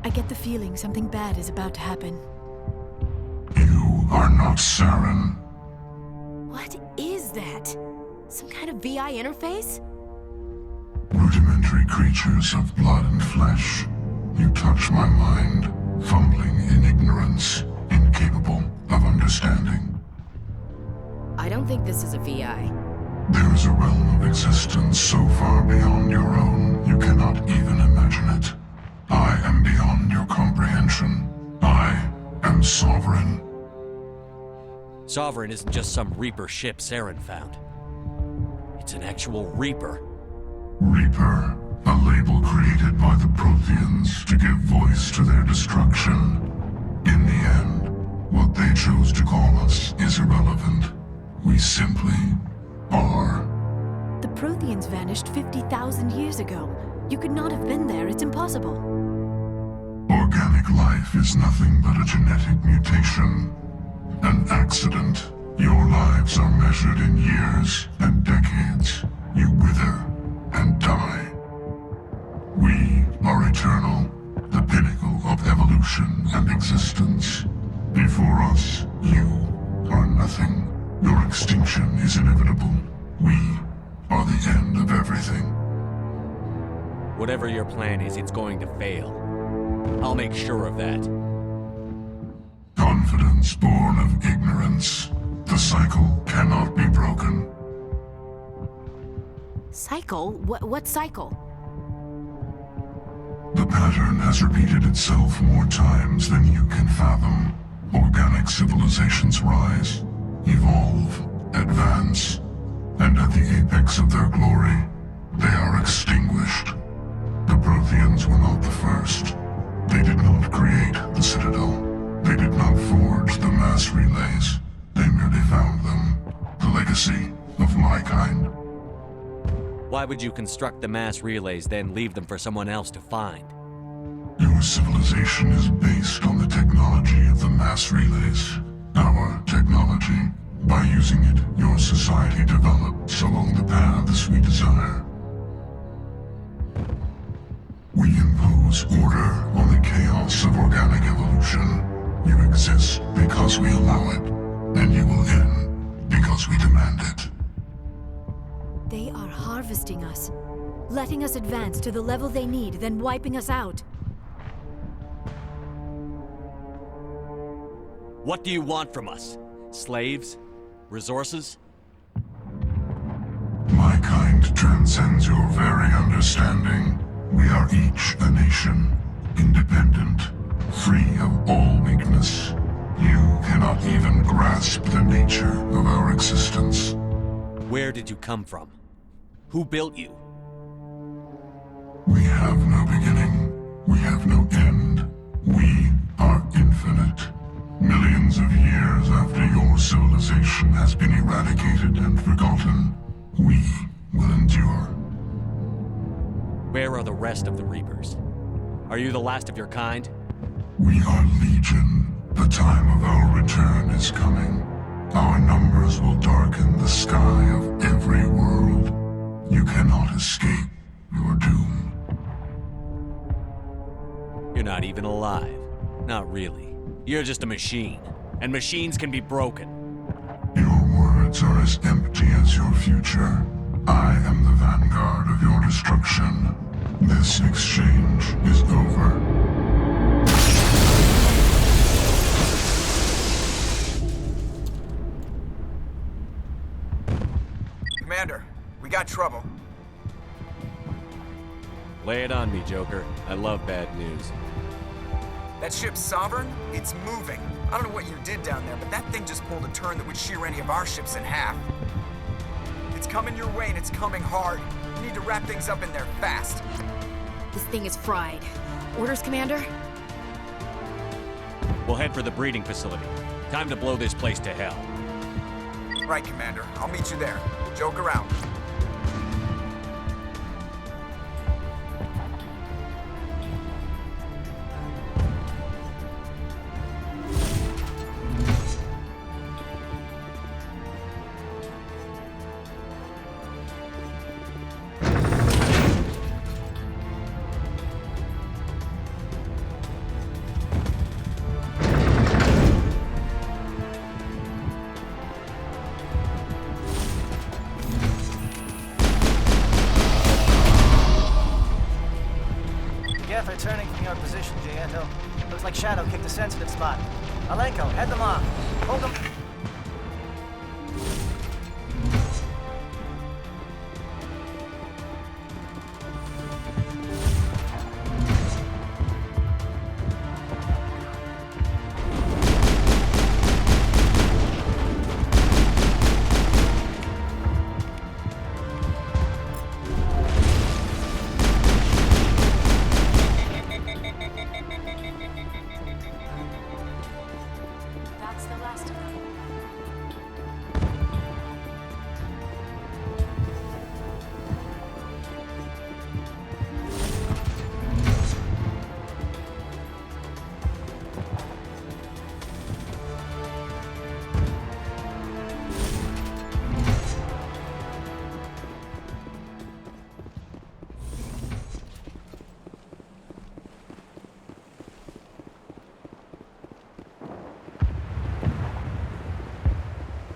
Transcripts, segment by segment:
I get the feeling something bad is about to happen. You are not Saren. What is that? Some kind of VI interface? Rudimentary creatures of blood and flesh. You touch my mind, fumbling in ignorance, incapable of understanding. I don't think this is a VI. There is a realm of existence so far beyond your own, you cannot even imagine it. I am beyond your comprehension. I am sovereign. Sovereign isn't just some Reaper ship Saren found. It's an actual Reaper. Reaper, a label created by the Protheans to give voice to their destruction. In the end, what they chose to call us is irrelevant. We simply are. The Protheans vanished 50,000 years ago. You could not have been there. It's impossible. Organic life is nothing but a genetic mutation. An accident. Your lives are measured in years and decades. You wither and die. We are eternal, the pinnacle of evolution and existence. Before us, you are nothing. Your extinction is inevitable. We are the end of everything. Whatever your plan is, it's going to fail. I'll make sure of that. Confidence born of ignorance. The cycle cannot be broken. Cycle? What cycle? The pattern has repeated itself more times than you can fathom. Organic civilizations rise, evolve, advance, and at the apex of their glory, they are extinguished. The Protheans were not the first. They did not create the Citadel. They did not forge the mass relays. They merely found them, the legacy of my kind. Why would you construct the mass relays, then leave them for someone else to find? Your civilization is based on the technology of the mass relays. Our technology. By using it, your society develops along the paths we desire. We impose order on the chaos of organic evolution. You exist because we allow it, and you will end because we demand it. They are harvesting us, letting us advance to the level they need, then wiping us out. What do you want from us? Slaves? Resources? My kind transcends your very understanding. We are each a nation, independent, free of all weakness. You cannot even grasp the nature of our existence. Where did you come from? Who built you? We have no beginning. We have no end. We are infinite. Millions of years after your civilization has been eradicated and forgotten, we will endure. Where are the rest of the Reapers? Are you the last of your kind? We are legion. The time of our return is coming. Our numbers will darken the sky of every world. You cannot escape your doom. You're not even alive. Not really. You're just a machine. And machines can be broken. Your words are as empty as your future. I am the vanguard of your destruction. This exchange is over. Commander, we got trouble. Lay it on me, Joker. I love bad news. That ship's Sovereign? It's moving. I don't know what you did down there, but that thing just pulled a turn that would shear any of our ships in half. It's coming your way, and it's coming hard. You need to wrap things up in there fast. This thing is fried. Orders, Commander? We'll head for the breeding facility. Time to blow this place to hell. Right, Commander. I'll meet you there. Joke around. position, Gianto. Looks like Shadow kicked a sensitive spot. Alenko, head them off. Hold them. That's the last of them.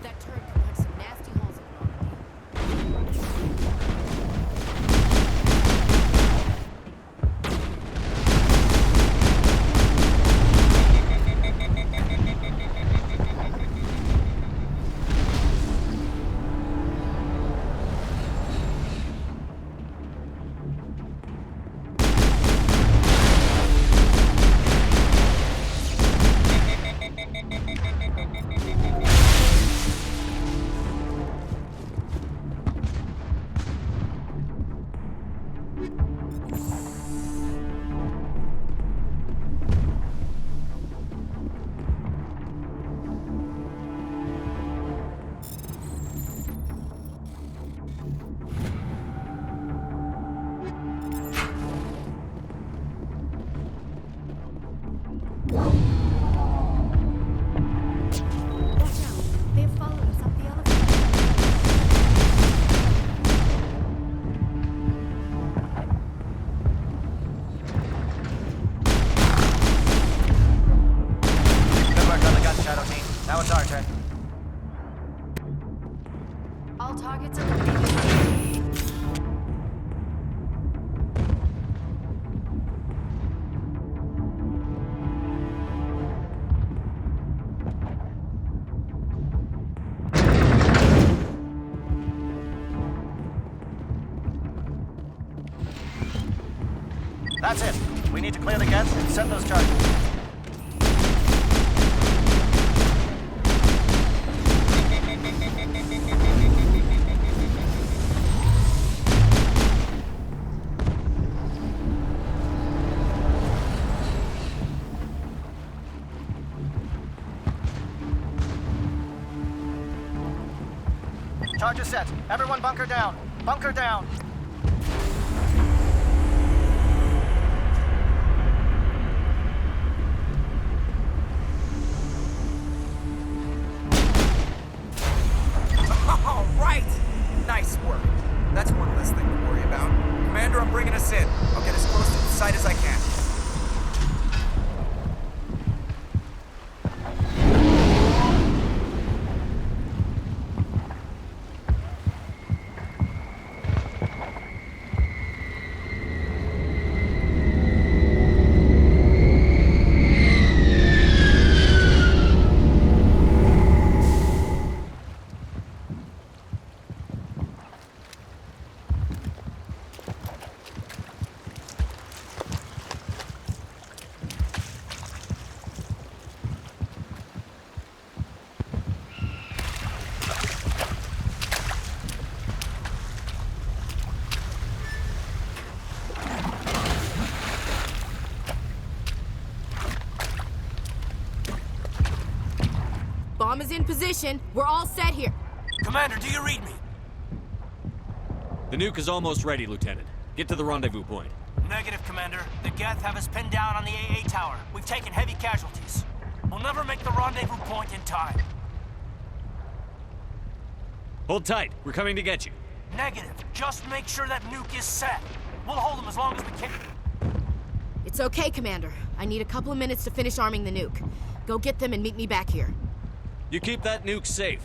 That turret can punch some nasty holes in Normandy. Watch out! They have followed us up the elevator. Good work on the gun, Shadow team. Now it's our turn. All targets eliminated. That's it. We need to clear the gets and set those charges. Charges set. Everyone bunker down. Bunker down. All right! Nice work. That's one less thing to worry about. Commander, I'm bringing us in. I'll get as close to the site as I can. Bomb is in position. We're all set here. Commander, do you read me? The nuke is almost ready, Lieutenant. Get to the rendezvous point. Negative, Commander. The Geth have us pinned down on the AA tower. We've taken heavy casualties. We'll never make the rendezvous point in time. Hold tight. We're coming to get you. Negative. Just make sure that nuke is set. We'll hold them as long as we can. It's okay, Commander. I need a couple of minutes to finish arming the nuke. Go get them and meet me back here. You keep that nuke safe.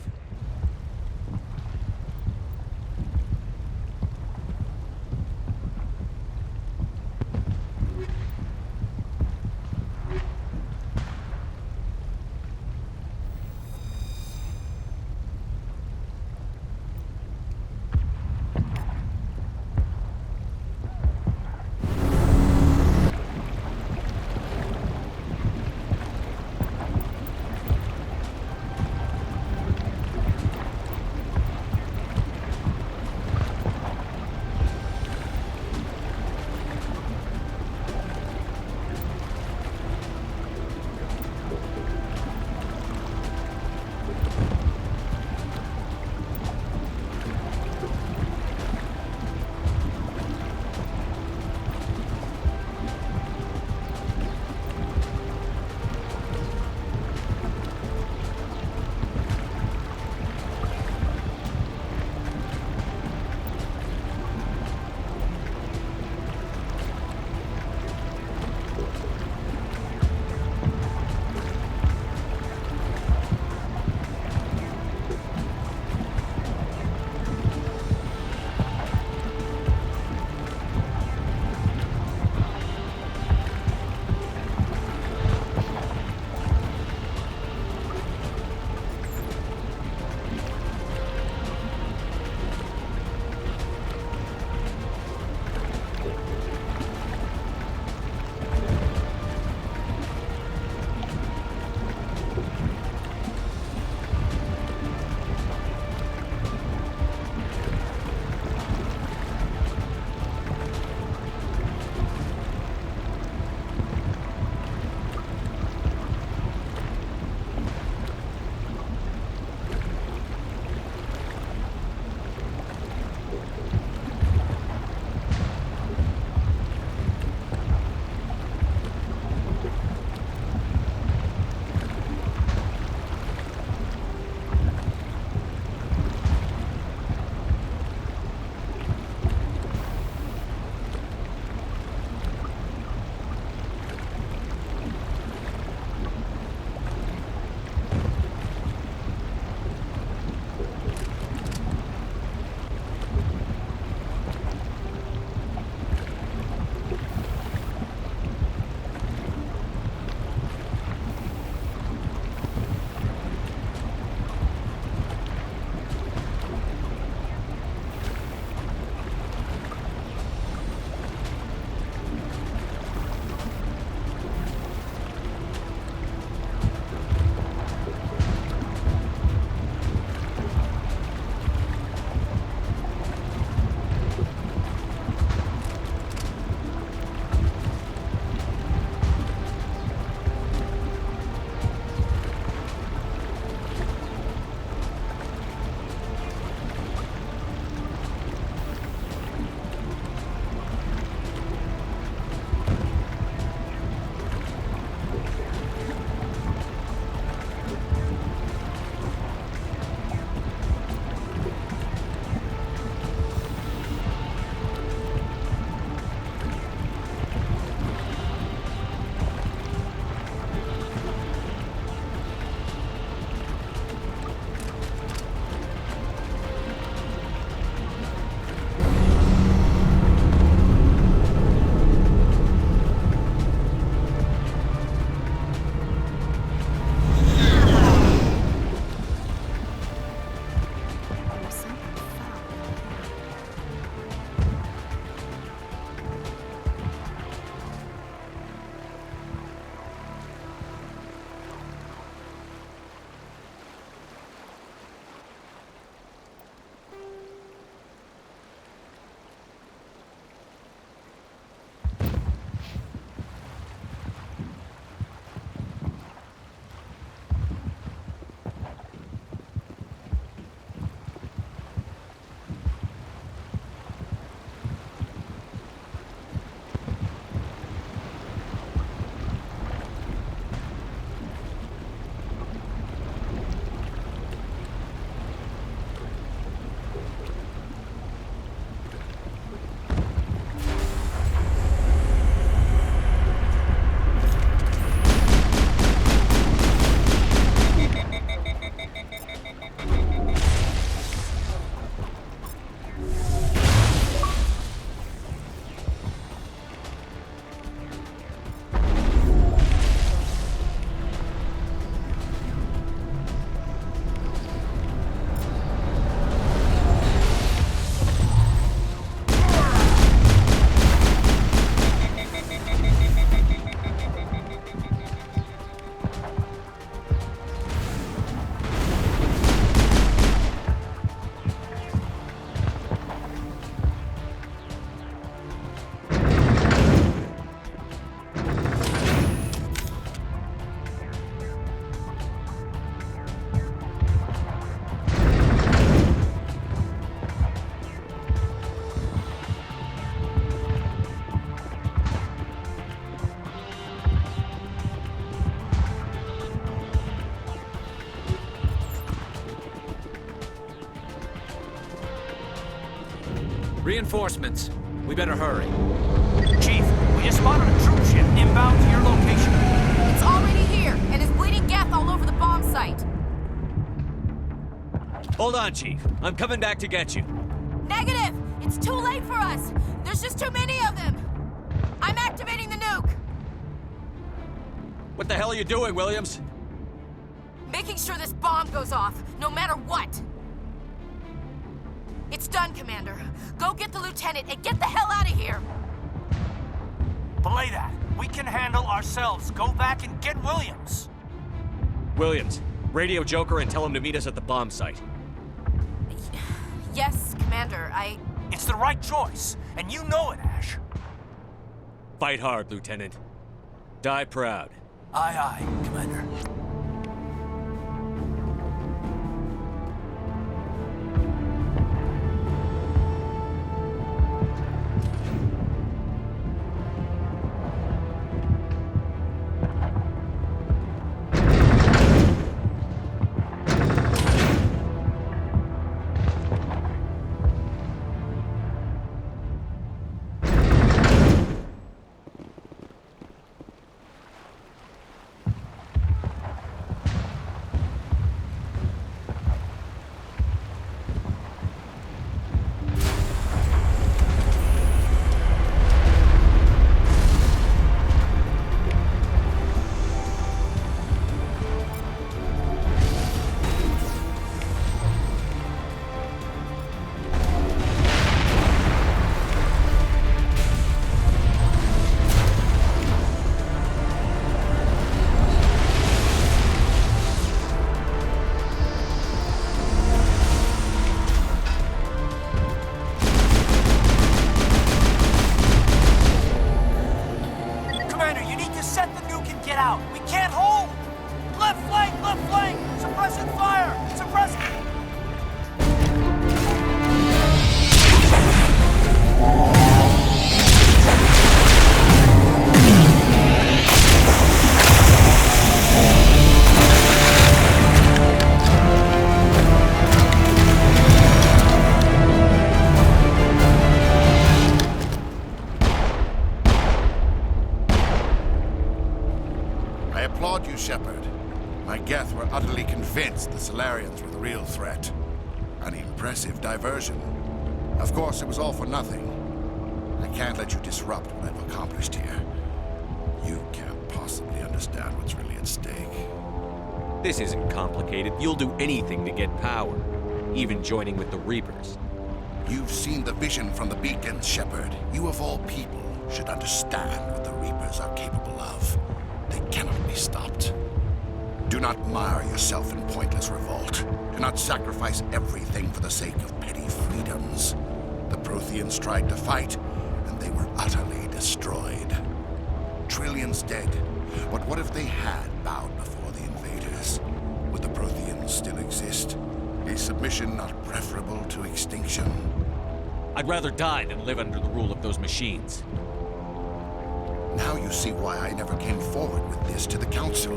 Reinforcements. We better hurry. Chief, we just spotted a troop ship inbound to your location. It's already here, and is bleeding Geth all over the bomb site. Hold on, Chief. I'm coming back to get you. Negative! It's too late for us! There's just too many of them! I'm activating the nuke! What the hell are you doing, Williams? Making sure this bomb goes off, no matter what! It's done, Commander. Go get the lieutenant and get the hell out of here! Belay that. We can handle ourselves. Go back and get Williams. Williams, radio Joker and tell him to meet us at the bomb site. Yes, Commander, It's the right choice, and you know it, Ash. Fight hard, Lieutenant. Die proud. Aye, aye, Commander. convinced the Solarians were the real threat. An impressive diversion. Of course, it was all for nothing. I can't let you disrupt what I've accomplished here. You can't possibly understand what's really at stake. This isn't complicated. You'll do anything to get power, even joining with the Reapers. You've seen the vision from the beacons, Shepard. You of all people should understand what the Reapers are capable of. They cannot be stopped. Do not mire yourself in pointless revolt. Do not sacrifice everything for the sake of petty freedoms. The Protheans tried to fight, and they were utterly destroyed. Trillions dead, but what if they had bowed before the invaders? Would the Protheans still exist? Is submission not preferable to extinction? I'd rather die than live under the rule of those machines. Now you see why I never came forward with this to the Council.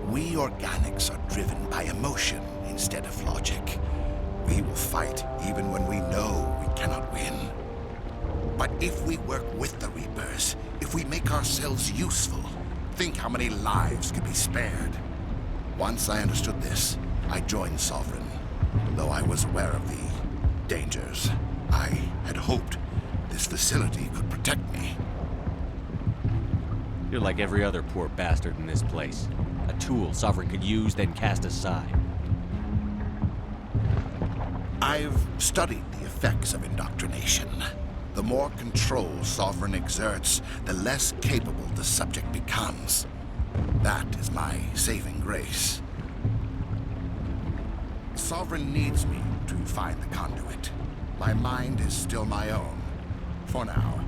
We organics are driven by emotion instead of logic. We will fight even when we know we cannot win. But if we work with the Reapers, if we make ourselves useful, think how many lives could be spared. Once I understood this, I joined Sovereign, though I was aware of the dangers. I had hoped this facility could protect me. You're like every other poor bastard in this place. A tool Sovereign could use, then cast aside. I've studied the effects of indoctrination. The more control Sovereign exerts, the less capable the subject becomes. That is my saving grace. Sovereign needs me to find the conduit. My mind is still my own, for now.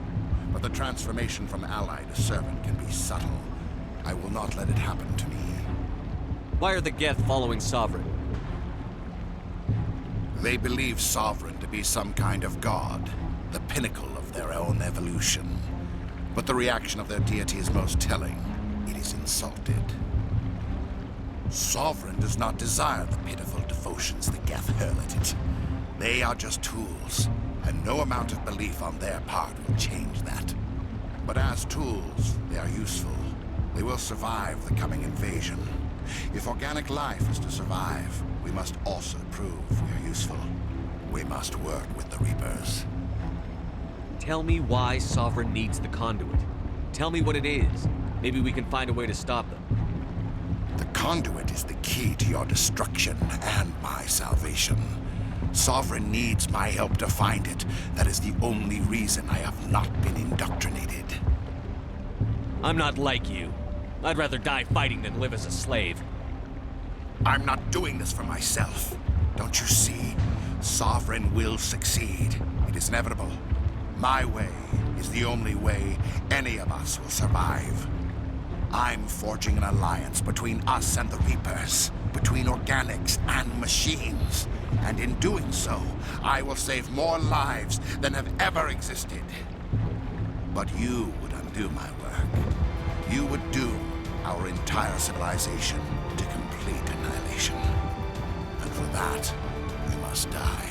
But the transformation from ally to servant can be subtle. I will not let it happen to me. Why are the Geth following Sovereign? They believe Sovereign to be some kind of god, the pinnacle of their own evolution. But the reaction of their deity is most telling. It is insulted. Sovereign does not desire the pitiful devotions the Geth hurl at it. They are just tools, and no amount of belief on their part will change that. But as tools, they are useful. They will survive the coming invasion. If organic life is to survive, we must also prove we are useful. We must work with the Reapers. Tell me why Sovereign needs the conduit. Tell me what it is. Maybe we can find a way to stop them. The conduit is the key to your destruction and my salvation. Sovereign needs my help to find it. That is the only reason I have not been indoctrinated. I'm not like you. I'd rather die fighting than live as a slave. I'm not doing this for myself. Don't you see? Sovereign will succeed. It is inevitable. My way is the only way any of us will survive. I'm forging an alliance between us and the Reapers, between organics and machines. And in doing so, I will save more lives than have ever existed. But you would undo my work. You would doom our entire civilization to complete annihilation. And for that, we must die.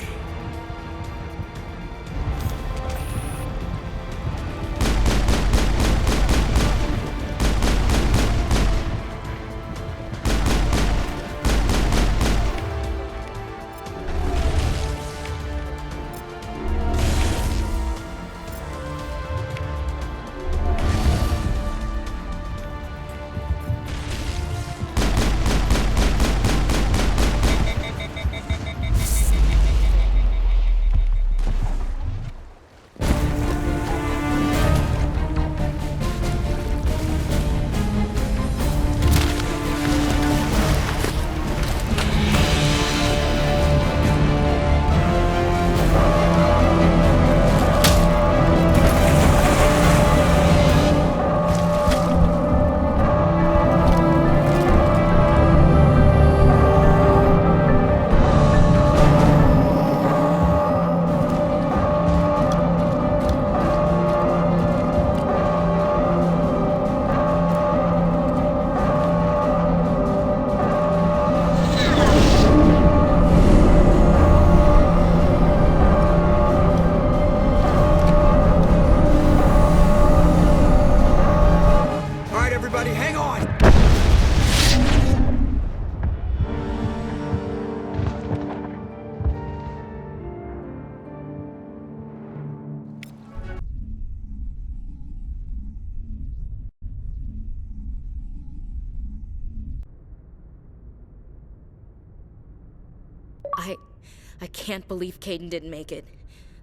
I can't believe Caden didn't make it.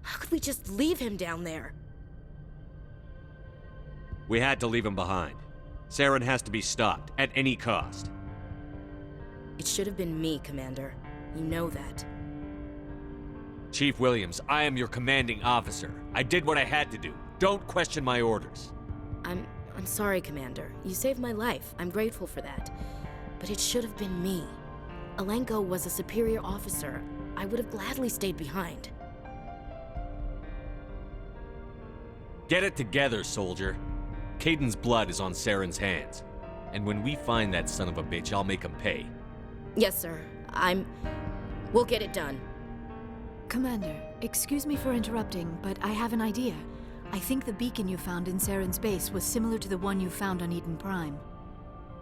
How could we just leave him down there? We had to leave him behind. Saren has to be stopped, at any cost. It should have been me, Commander. You know that. Chief Williams, I am your commanding officer. I did what I had to do. Don't question my orders. I'm sorry, Commander. You saved my life. I'm grateful for that. But it should have been me. Alenko was a superior officer. I would have gladly stayed behind. Get it together, soldier. Caden's blood is on Saren's hands. And when we find that son of a bitch, I'll make him pay. Yes, sir. We'll get it done. Commander, excuse me for interrupting, but I have an idea. I think the beacon you found in Saren's base was similar to the one you found on Eden Prime.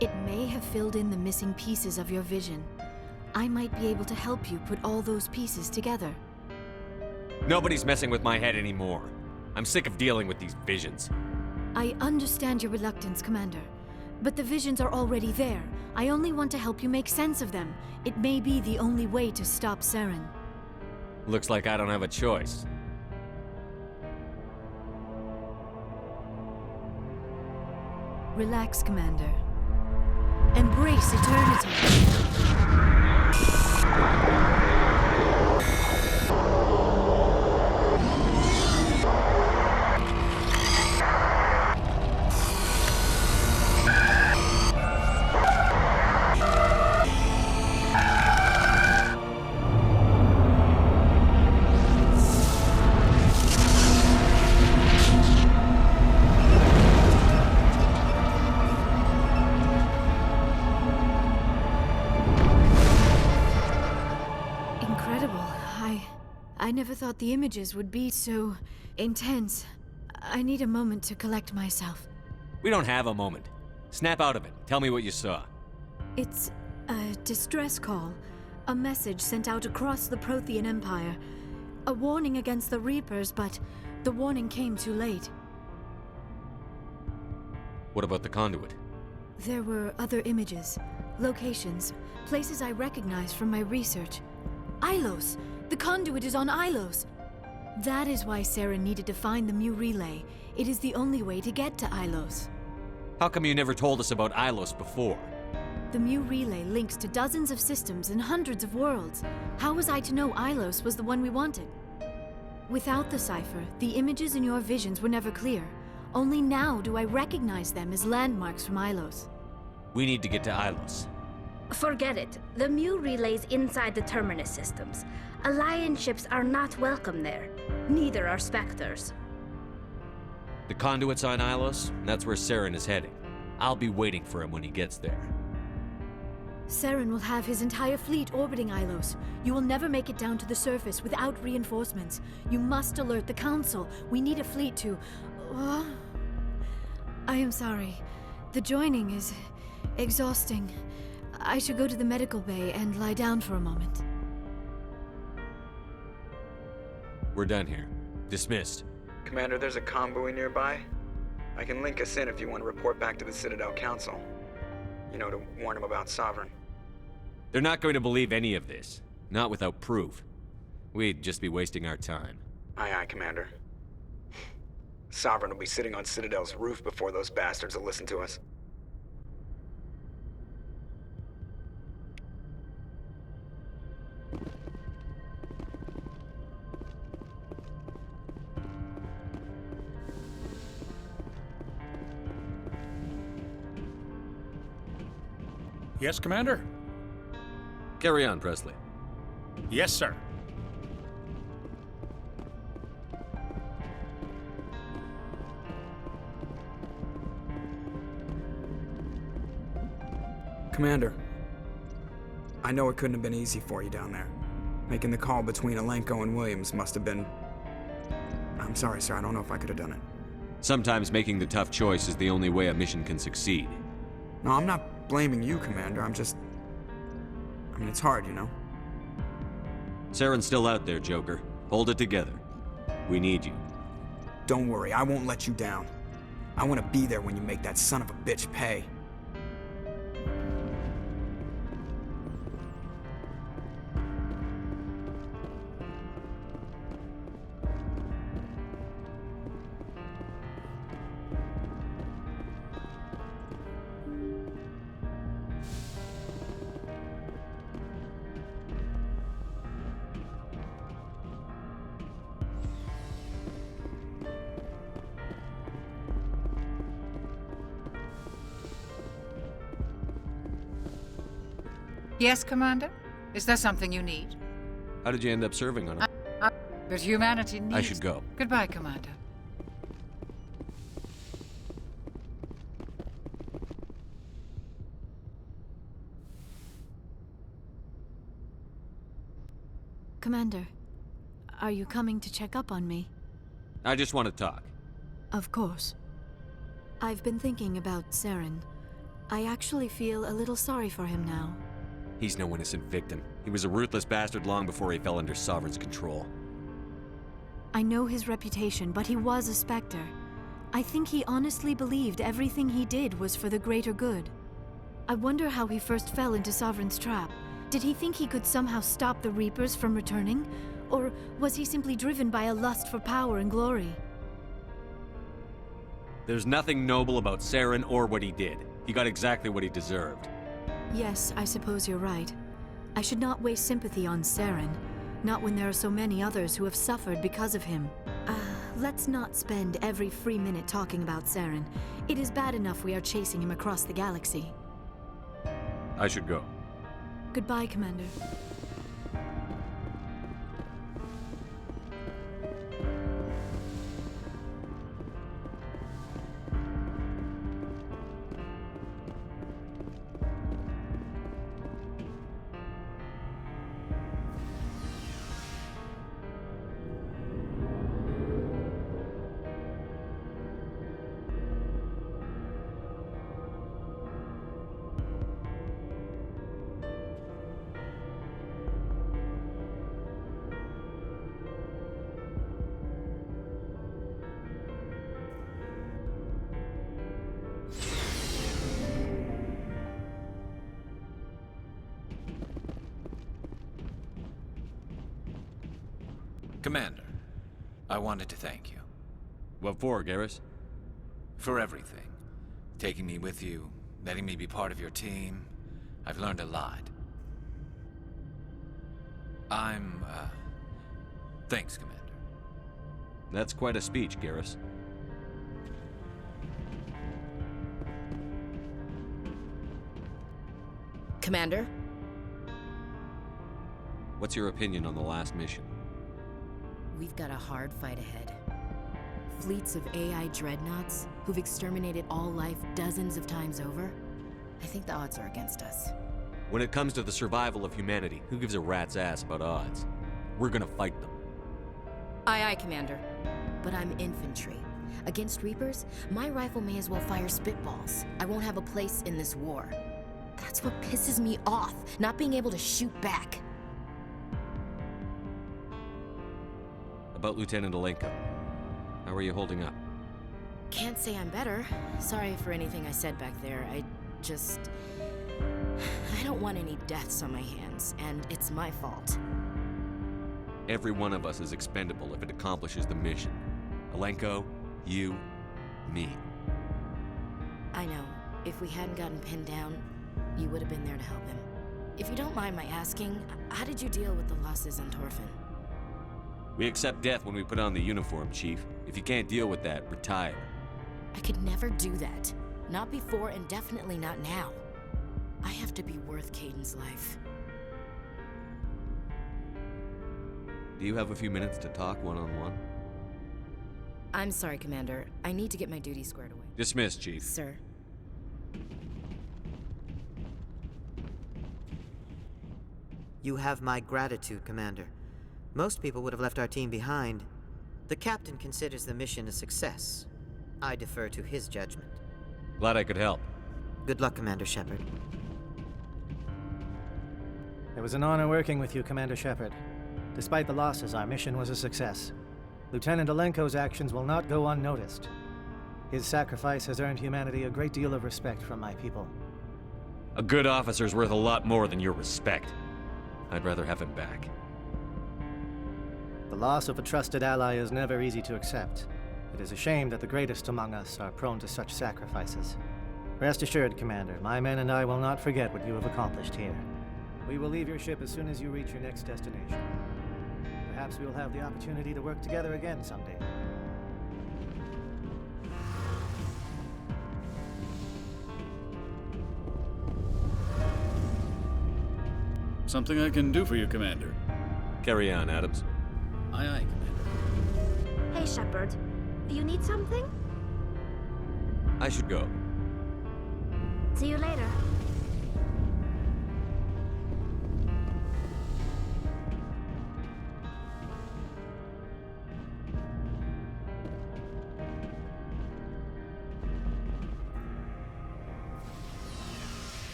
It may have filled in the missing pieces of your vision. I might be able to help you put all those pieces together. Nobody's messing with my head anymore. I'm sick of dealing with these visions. I understand your reluctance, Commander. But the visions are already there. I only want to help you make sense of them. It may be the only way to stop Saren. Looks like I don't have a choice. Relax, Commander. Embrace eternity. I never thought the images would be so intense. I need a moment to collect myself. We don't have a moment. Snap out of it. Tell me what you saw. It's a distress call. A message sent out across the Prothean Empire. A warning against the Reapers, but the warning came too late. What about the conduit? There were other images, locations, places I recognized from my research. Ilos! The conduit is on Ilos! That is why Saren needed to find the Mu Relay. It is the only way to get to Ilos. How come you never told us about Ilos before? The Mu Relay links to dozens of systems and hundreds of worlds. How was I to know Ilos was the one we wanted? Without the cipher, the images in your visions were never clear. Only now do I recognize them as landmarks from Ilos. We need to get to Ilos. Forget it. The Mu Relay's inside the Terminus systems. Alliance ships are not welcome there. Neither are Spectres. The conduit's on Ilos, and that's where Saren is heading. I'll be waiting for him when he gets there. Saren will have his entire fleet orbiting Ilos. You will never make it down to the surface without reinforcements. You must alert the Council. We need a fleet to... I am sorry. The joining is exhausting. I should go to the medical bay and lie down for a moment. We're done here. Dismissed. Commander, there's a convoy nearby. I can link us in if you want to report back to the Citadel Council. You know, to warn them about Sovereign. They're not going to believe any of this. Not without proof. We'd just be wasting our time. Aye, aye, Commander. Sovereign will be sitting on Citadel's roof before those bastards will listen to us. Yes, Commander? Carry on, Presley. Yes, sir. Commander, I know it couldn't have been easy for you down there. Making the call between Alenko and Williams must have been... I'm sorry, sir, I don't know if I could have done it. Sometimes making the tough choice is the only way a mission can succeed. No, I'm not blaming you, Commander. I mean, it's hard, you know? Saren's still out there, Joker. Hold it together. We need you. Don't worry, I won't let you down. I want to be there when you make that son of a bitch pay. Yes, Commander? Is there something you need? How did you end up serving on it? But humanity needs... I should go. Goodbye, Commander. Commander, are you coming to check up on me? I just want to talk. Of course. I've been thinking about Saren. I actually feel a little sorry for him now. He's no innocent victim. He was a ruthless bastard long before he fell under Sovereign's control. I know his reputation, but he was a Spectre. I think he honestly believed everything he did was for the greater good. I wonder how he first fell into Sovereign's trap. Did he think he could somehow stop the Reapers from returning? Or was he simply driven by a lust for power and glory? There's nothing noble about Saren or what he did. He got exactly what he deserved. Yes, I suppose you're right. I should not waste sympathy on Saren, not when there are so many others who have suffered because of him. Let's not spend every free minute talking about Saren. It is bad enough we are chasing him across the galaxy. I should go. Goodbye, Commander. Commander, I wanted to thank you. What for, Garrus? For everything. Taking me with you, letting me be part of your team. I've learned a lot. Thanks, Commander. That's quite a speech, Garrus. Commander? What's your opinion on the last mission? We've got a hard fight ahead. Fleets of AI dreadnoughts who've exterminated all life dozens of times over. I think the odds are against us. When it comes to the survival of humanity, who gives a rat's ass about odds? We're gonna fight them. Aye, aye, Commander. But I'm infantry. Against Reapers, my rifle may as well fire spitballs. I won't have a place in this war. That's what pisses me off, not being able to shoot back. About Lieutenant Alenko. How are you holding up? Can't say I'm better. Sorry for anything I said back there. I don't want any deaths on my hands, and it's my fault. Every one of us is expendable if it accomplishes the mission. Alenko, you, me. I know. If we hadn't gotten pinned down, you would have been there to help him. If you don't mind my asking, how did you deal with the losses on Torfin? We accept death when we put on the uniform, Chief. If you can't deal with that, retire. I could never do that. Not before and definitely not now. I have to be worth Caden's life. Do you have a few minutes to talk one-on-one? I'm sorry, Commander. I need to get my duties squared away. Dismissed, Chief. Sir. You have my gratitude, Commander. Most people would have left our team behind. The captain considers the mission a success. I defer to his judgment. Glad I could help. Good luck, Commander Shepard. It was an honor working with you, Commander Shepard. Despite the losses, our mission was a success. Lieutenant Alenko's actions will not go unnoticed. His sacrifice has earned humanity a great deal of respect from my people. A good officer's worth a lot more than your respect. I'd rather have him back. The loss of a trusted ally is never easy to accept. It is a shame that the greatest among us are prone to such sacrifices. Rest assured, Commander, my men and I will not forget what you have accomplished here. We will leave your ship as soon as you reach your next destination. Perhaps we will have the opportunity to work together again someday. Something I can do for you, Commander. Carry on, Adams. Aye, aye, Commander. Hey, Shepard. Do you need something? I should go. See you later.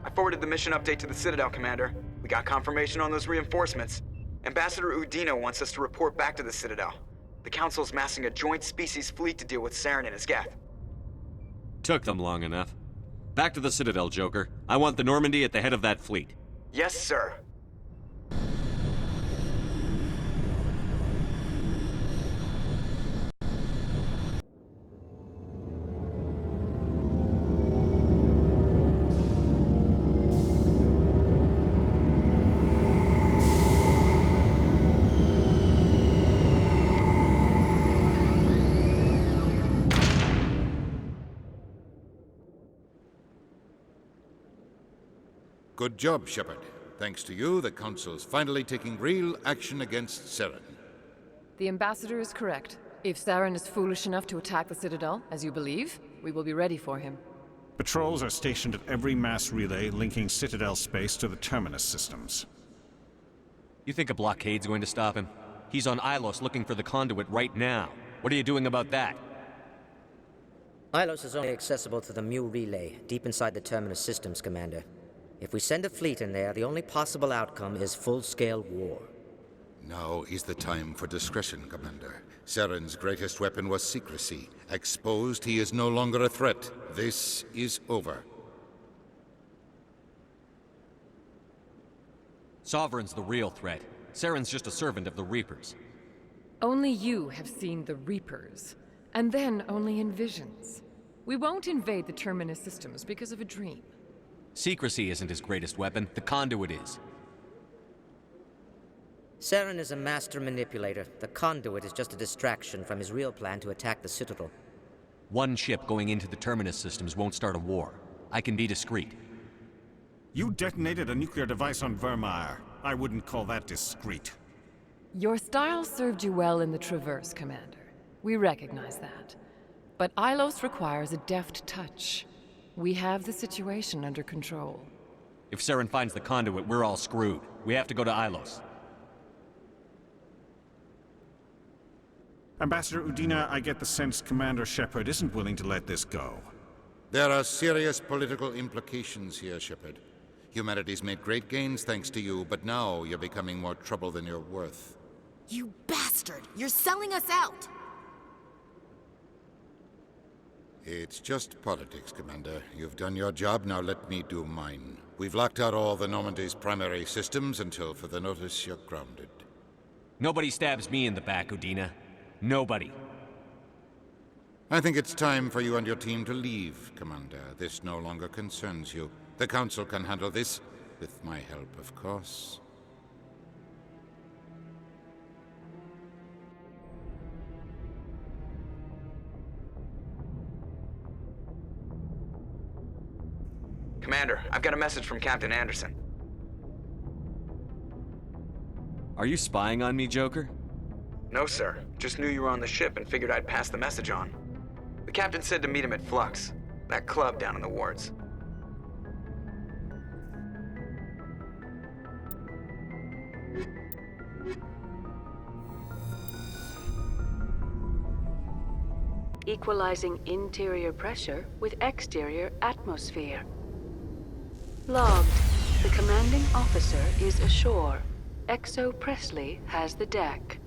I forwarded the mission update to the Citadel, Commander. We got confirmation on those reinforcements. Ambassador Udino wants us to report back to the Citadel. The Council's massing a joint species fleet to deal with Saren and his Geth. Took them long enough. Back to the Citadel, Joker. I want the Normandy at the head of that fleet. Yes, sir. Good job, Shepard. Thanks to you, the Council's finally taking real action against Saren. The Ambassador is correct. If Saren is foolish enough to attack the Citadel, as you believe, we will be ready for him. Patrols are stationed at every mass relay linking Citadel space to the Terminus systems. You think a blockade's going to stop him? He's on Ilos looking for the conduit right now. What are you doing about that? Ilos is only accessible to the Mu relay, deep inside the Terminus systems, Commander. If we send a fleet in there, the only possible outcome is full-scale war. Now is the time for discretion, Commander. Saren's greatest weapon was secrecy. Exposed, he is no longer a threat. This is over. Sovereign's the real threat. Saren's just a servant of the Reapers. Only you have seen the Reapers, and then only in visions. We won't invade the Terminus systems because of a dream. Secrecy isn't his greatest weapon, the conduit is. Saren is a master manipulator. The conduit is just a distraction from his real plan to attack the Citadel. One ship going into the Terminus systems won't start a war. I can be discreet. You detonated a nuclear device on Vermeer. I wouldn't call that discreet. Your style served you well in the Traverse, Commander. We recognize that. But Ilos requires a deft touch. We have the situation under control. If Saren finds the conduit, we're all screwed. We have to go to Ilos. Ambassador Udina, I get the sense Commander Shepard isn't willing to let this go. There are serious political implications here, Shepard. Humanity's made great gains thanks to you, but now you're becoming more trouble than you're worth. You bastard! You're selling us out! It's just politics, Commander. You've done your job, now let me do mine. We've locked out all the Normandy's primary systems until further notice you're grounded. Nobody stabs me in the back, Udina. Nobody. I think it's time for you and your team to leave, Commander. This no longer concerns you. The Council can handle this, with my help, of course. Commander, I've got a message from Captain Anderson. Are you spying on me, Joker? No, sir. Just knew you were on the ship and figured I'd pass the message on. The captain said to meet him at Flux, that club down in the wards. Equalizing interior pressure with exterior atmosphere. Logged. The commanding officer is ashore. Exo Presley has the deck.